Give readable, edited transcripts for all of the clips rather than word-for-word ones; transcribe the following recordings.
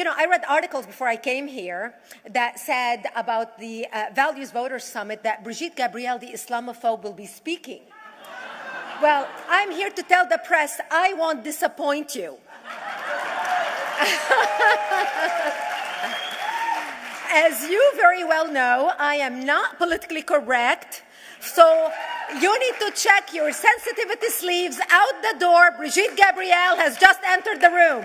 I read articles before I came here that said about the Values Voters Summit that Brigitte, Gabriel, the Islamophobe, will be speaking. Well, I'm here to tell the press I won't disappoint you. As you very well know, I am not politically correct, so you need to check your sensitivity sleeves out the door. Brigitte Gabriel has just entered the room.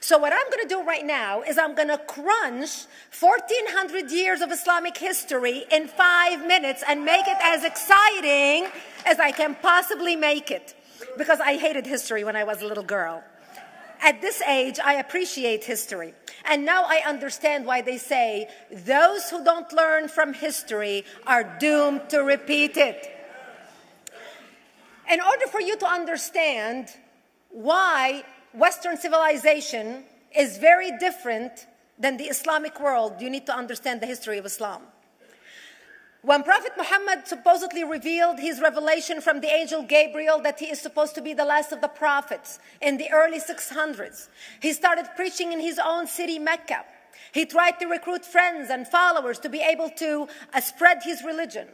So what I'm going to do right now is I'm going to crunch 1,400 years of Islamic history in 5 minutes and make it as exciting as I can possibly make it, because I hated history when I was a little girl. At this age, I appreciate history. And now I understand why they say those who don't learn from history are doomed to repeat it. In order for you to understand why Western civilization is very different than the Islamic world, you need to understand the history of Islam. When Prophet Muhammad supposedly revealed his revelation from the angel Gabriel that he is supposed to be the last of the prophets in the early 600s, he started preaching in his own city, Mecca. He tried to recruit friends and followers to be able to spread his religion.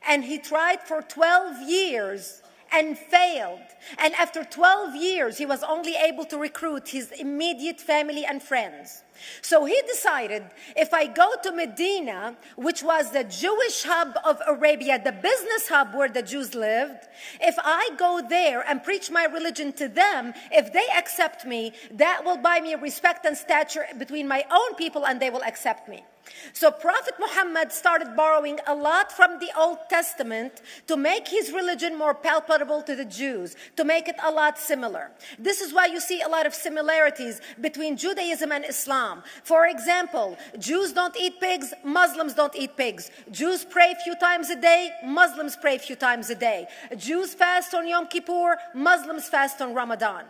And he tried for 12 years and failed. And after 12 years, he was only able to recruit his immediate family and friends. So he decided, if I go to Medina, which was the Jewish hub of Arabia, the business hub where the Jews lived, if I go there and preach my religion to them, if they accept me, that will buy me respect and stature between my own people, and they will accept me. So Prophet Muhammad started borrowing a lot from the Old Testament to make his religion more palpable to the Jews, to make it a lot similar. This is why you see a lot of similarities between Judaism and Islam. For example, Jews don't eat pigs, Muslims don't eat pigs. Jews pray a few times a day, Muslims pray a few times a day. Jews fast on Yom Kippur, Muslims fast on Ramadan.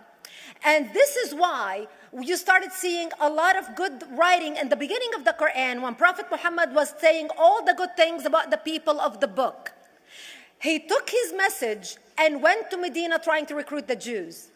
And this is why you started seeing a lot of good writing in the beginning of the Quran when Prophet Muhammad was saying all the good things about the people of the book. He took his message and went to Medina trying to recruit the Jews,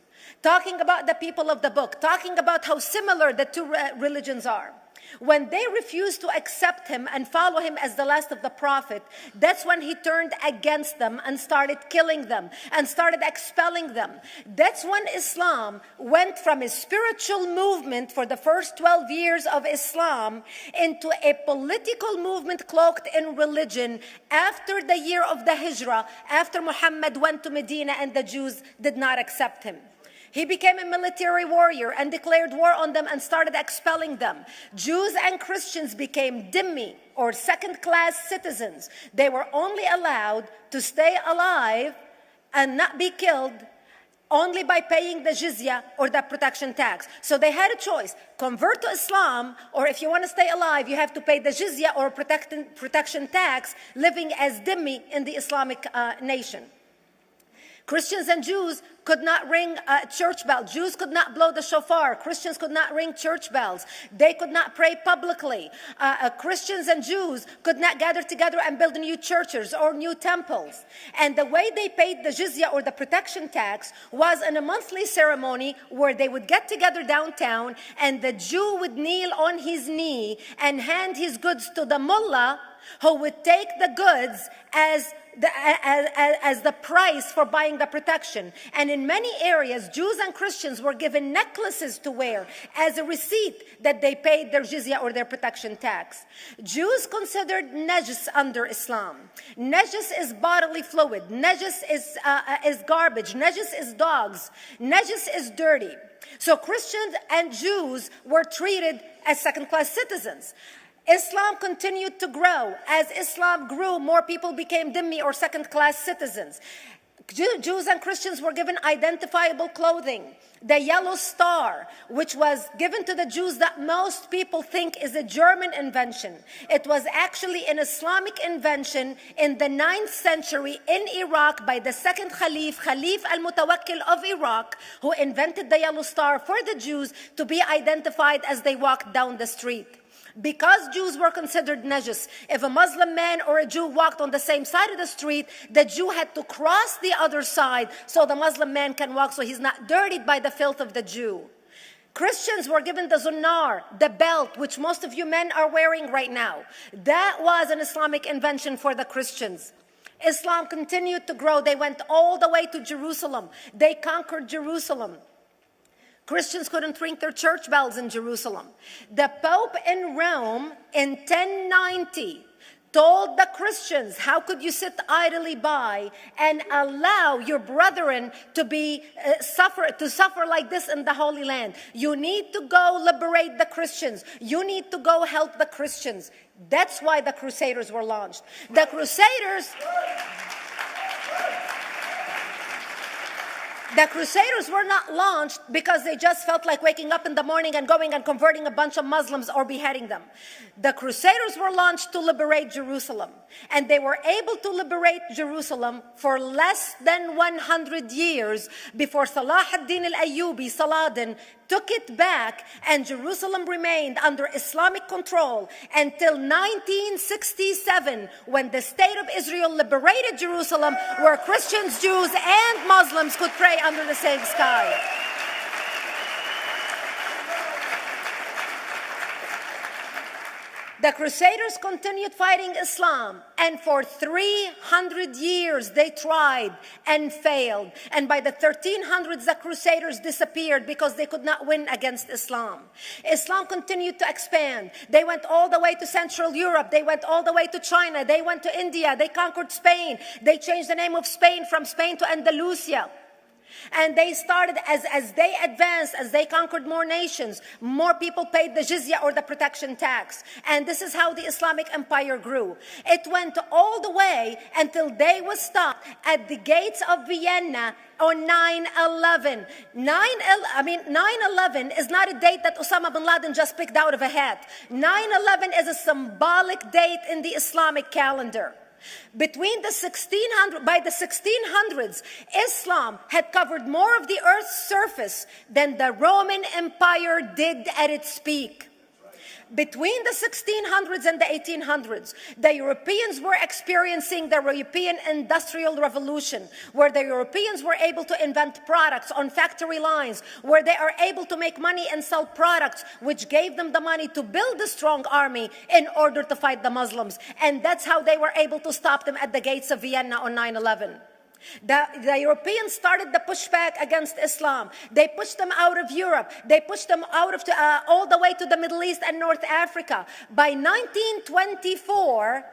talking about the people of the book, talking about how similar the two religions are. When they refused to accept him and follow him as the last of the prophet, that's when he turned against them and started killing them and started expelling them. That's when Islam went from a spiritual movement for the first 12 years of Islam into a political movement cloaked in religion after the year of the Hijrah, after Muhammad went to Medina and the Jews did not accept him. He became a military warrior and declared war on them and started expelling them. Jews and Christians became dhimmi, or second-class citizens. They were only allowed to stay alive and not be killed only by paying the jizya, or the protection tax. So they had a choice: convert to Islam, or if you want to stay alive, you have to pay the jizya or protection tax, living as dhimmi in the Islamic nation. Christians and Jews could not ring church bells. Jews could not blow the shofar. Christians could not ring church bells. They could not pray publicly. Christians and Jews could not gather together and build new churches or new temples. And the way they paid the jizya, or the protection tax, was in a monthly ceremony where they would get together downtown and the Jew would kneel on his knee and hand his goods to the mullah, who would take the goods as the price for buying the protection. And in many areas, Jews and Christians were given necklaces to wear as a receipt that they paid their jizya, or their protection tax. Jews considered najis under Islam. Najis is bodily fluid. Najis is garbage. Najis is dogs. Najis is dirty. So Christians and Jews were treated as second-class citizens. Islam continued to grow. As Islam grew, more people became dhimmi, or second-class citizens. Jews and Christians were given identifiable clothing. The yellow star, which was given to the Jews, that most people think is a German invention. It was actually an Islamic invention in the 9th century in Iraq by the second Khalif al-Mutawakkil of Iraq, who invented the yellow star for the Jews to be identified as they walked down the street. Because Jews were considered najis, if a Muslim man or a Jew walked on the same side of the street, the Jew had to cross the other side so the Muslim man can walk, so he's not dirtied by the filth of the Jew. Christians were given the zunnar, the belt, which most of you men are wearing right now. That was an Islamic invention for the Christians. Islam continued to grow. They went all the way to Jerusalem. They conquered Jerusalem. Christians couldn't ring their church bells in Jerusalem. The Pope in Rome in 1090 told the Christians, how could you sit idly by and allow your brethren to suffer like this in the Holy Land? You need to go liberate the Christians. You need to go help the Christians. That's why the Crusaders were launched. The Crusaders were not launched because they just felt like waking up in the morning and going and converting a bunch of Muslims or beheading them. The Crusaders were launched to liberate Jerusalem. And they were able to liberate Jerusalem for less than 100 years before Salah ad-Din al-Ayyubi, Saladin, took it back, and Jerusalem remained under Islamic control until 1967, when the State of Israel liberated Jerusalem, where Christians, Jews, and Muslims could pray under the same sky. The Crusaders continued fighting Islam, and for 300 years they tried and failed. And by the 1300s, the Crusaders disappeared because they could not win against Islam. Islam continued to expand. They went all the way to Central Europe. They went all the way to China. They went to India. They conquered Spain. They changed the name of Spain from Spain to Andalusia. And they started, as they advanced, as they conquered more nations, more people paid the jizya or the protection tax. And this is how the Islamic Empire grew. It went all the way until they was stopped at the gates of Vienna on 9/11. 9/11 is not a date that Osama bin Laden just picked out of a hat. 9/11 is a symbolic date in the Islamic calendar. By the 1600s, Islam had covered more of the earth's surface than the Roman Empire did at its peak. Between the 1600s and the 1800s, the Europeans were experiencing the European Industrial Revolution, where the Europeans were able to invent products on factory lines, where they are able to make money and sell products, which gave them the money to build a strong army in order to fight the Muslims. And that's how they were able to stop them at the gates of Vienna on 9/11. The Europeans started the pushback against Islam. They pushed them out of Europe. They pushed them out of all the way to the Middle East and North Africa. By 1924,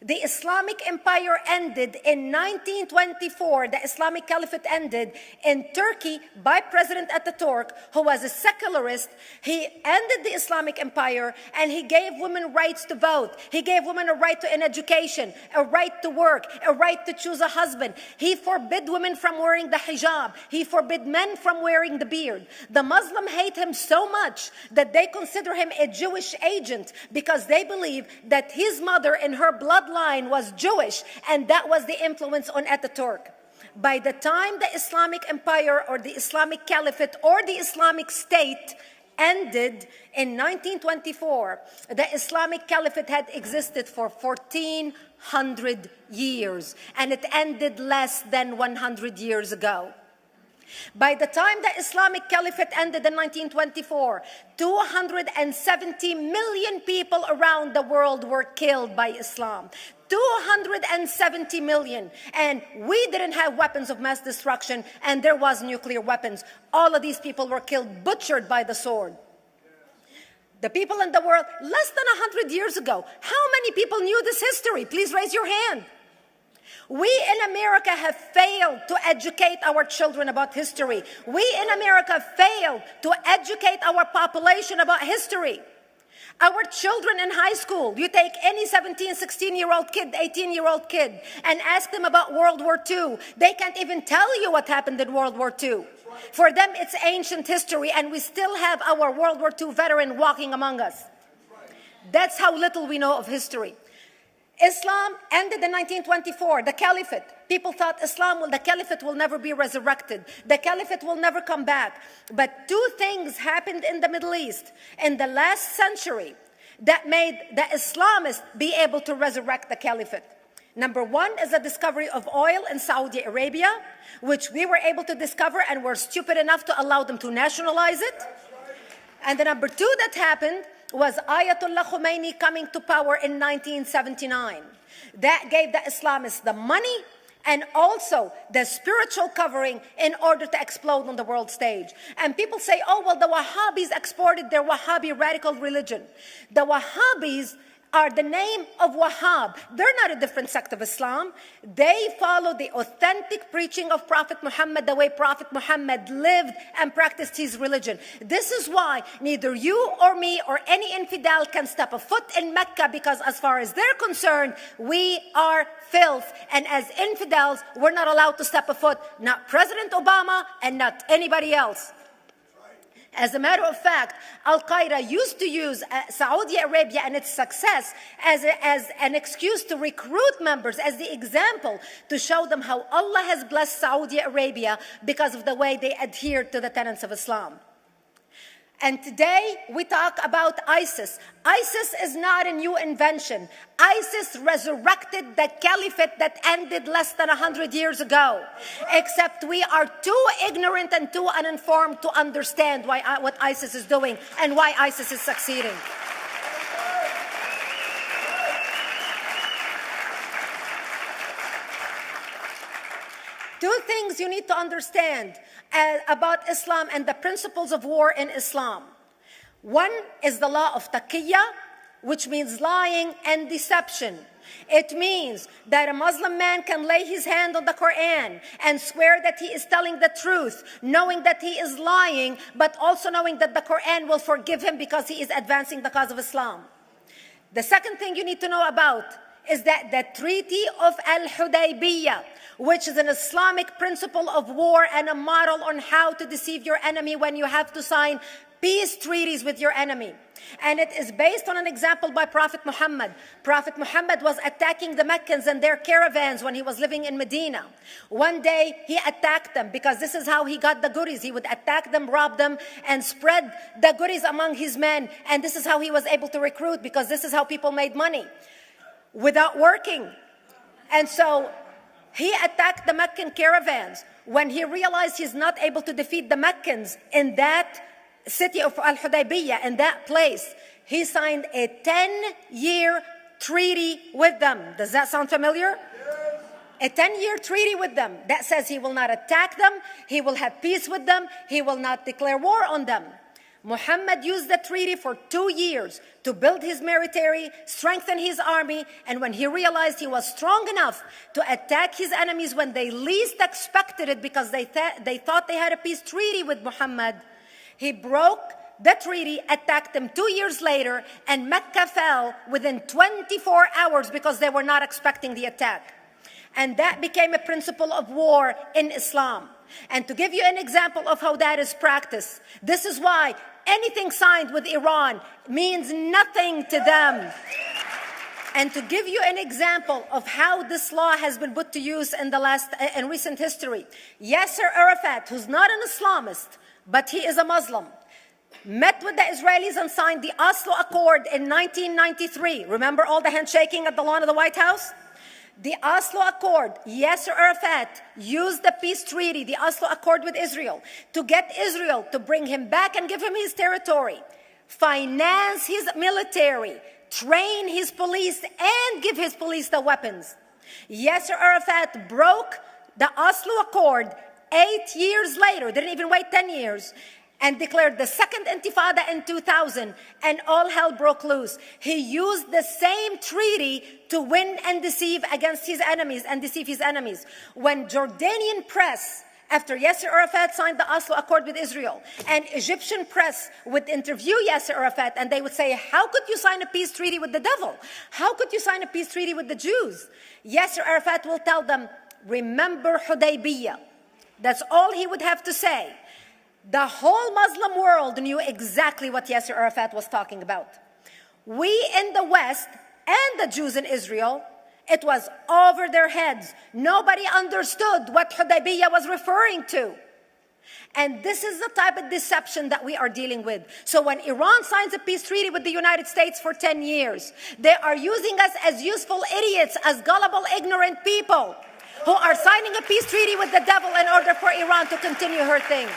the Islamic Empire ended. In 1924, the Islamic Caliphate ended in Turkey by President Ataturk, who was a secularist. He ended the Islamic Empire, and he gave women rights to vote. He gave women a right to an education, a right to work, a right to choose a husband. He forbid women from wearing the hijab. He forbid men from wearing the beard. The Muslims hate him so much that they consider him a Jewish agent, because they believe that his mother and her bloodline was Jewish, and that was the influence on Ataturk. By the time the Islamic Empire or the Islamic Caliphate or the Islamic State ended in 1924, the Islamic Caliphate had existed for 1400 years, and it ended less than 100 years ago. By the time the Islamic Caliphate ended in 1924, 270 million people around the world were killed by Islam. 270 million. And we didn't have weapons of mass destruction, and there was nuclear weapons. All of these people were killed, butchered by the sword. The people in the world, less than 100 years ago, how many people knew this history? Please raise your hand. We in America have failed to educate our children about history. We in America failed to educate our population about history. Our children in high school, you take any 17, 16-year-old kid, 18-year-old kid, and ask them about World War II. They can't even tell you what happened in World War II. For them, it's ancient history, and we still have our World War II veteran walking among us. That's how little we know of history. Islam ended in 1924, the Caliphate. People thought the Caliphate will never be resurrected. The Caliphate will never come back. But two things happened in the Middle East. In the last century, that made the Islamists be able to resurrect the caliphate. Number one is the discovery of oil in Saudi Arabia, which we were able to discover and were stupid enough to allow them to nationalize it. And the number two that happened was Ayatollah Khomeini coming to power in 1979. That gave the Islamists the money and also the spiritual covering in order to explode on the world stage. And people say, oh, well, the Wahhabis exported their Wahhabi radical religion. The Wahhabis are the name of Wahhab. They're not a different sect of Islam. They follow the authentic preaching of Prophet Muhammad, the way Prophet Muhammad lived and practiced his religion. This is why neither you or me or any infidel can step a foot in Mecca, because as far as they're concerned, we are filth. And as infidels, we're not allowed to step a foot, not President Obama and not anybody else. As a matter of fact, Al-Qaeda used to use Saudi Arabia and its success as an excuse to recruit members, as the example to show them how Allah has blessed Saudi Arabia because of the way they adhere to the tenets of Islam. And today we talk about ISIS. ISIS is not a new invention. ISIS resurrected the caliphate that ended less than 100 years ago. Except we are too ignorant and too uninformed to understand what ISIS is doing and why ISIS is succeeding. Two things you need to understand about Islam and the principles of war in Islam. One is the law of taqiyya, which means lying and deception. It means that a Muslim man can lay his hand on the Quran and swear that he is telling the truth, knowing that he is lying, but also knowing that the Quran will forgive him because he is advancing the cause of Islam. The second thing you need to know about is that the Treaty of Al-Hudaybiyah, which is an Islamic principle of war and a model on how to deceive your enemy when you have to sign peace treaties with your enemy. And it is based on an example by Prophet Muhammad. Prophet Muhammad was attacking the Meccans and their caravans when he was living in Medina. One day he attacked them because this is how he got the goodies. He would attack them, rob them, and spread the goodies among his men. And this is how he was able to recruit, because this is how people made money without working. And so he attacked the Meccan caravans. When he realized he's not able to defeat the Meccans in that city of Al-Hudaybiyah, in that place, he signed a 10-year treaty with them. Does that sound familiar? Yes. A 10-year treaty with them that says he will not attack them, he will have peace with them, he will not declare war on them. Muhammad used the treaty for 2 years to build his military, strengthen his army, and when he realized he was strong enough to attack his enemies when they least expected it, because they thought they had a peace treaty with Muhammad, he broke the treaty, attacked them 2 years later, and Mecca fell within 24 hours because they were not expecting the attack. And that became a principle of war in Islam. And to give you an example of how that is practiced, this is why anything signed with Iran means nothing to them. And to give you an example of how this law has been put to use in recent history, Yasser Arafat, who's not an Islamist, but he is a Muslim, met with the Israelis and signed the Oslo Accord in 1993. Remember all the handshaking at the lawn of the White House? The Oslo Accord, Yasser Arafat used the peace treaty, the Oslo Accord with Israel, to get Israel to bring him back and give him his territory, finance his military, train his police, and give his police the weapons. Yasser Arafat broke the Oslo Accord 8 years later, didn't even wait 10 years, and declared the second intifada in 2000, and all hell broke loose. He used the same treaty to win and deceive against his enemies and deceive his enemies. When Jordanian press, after Yasser Arafat signed the Oslo Accord with Israel, and Egyptian press would interview Yasser Arafat, and they would say, how could you sign a peace treaty with the devil? How could you sign a peace treaty with the Jews? Yasser Arafat will tell them, remember Hudaybiyah. That's all he would have to say. The whole Muslim world knew exactly what Yasser Arafat was talking about. We in the West and the Jews in Israel, it was over their heads. Nobody understood what Hudaybiyah was referring to. And this is the type of deception that we are dealing with. So when Iran signs a peace treaty with the United States for 10 years, they are using us as useful idiots, as gullible, ignorant people who are signing a peace treaty with the devil in order for Iran to continue her thing.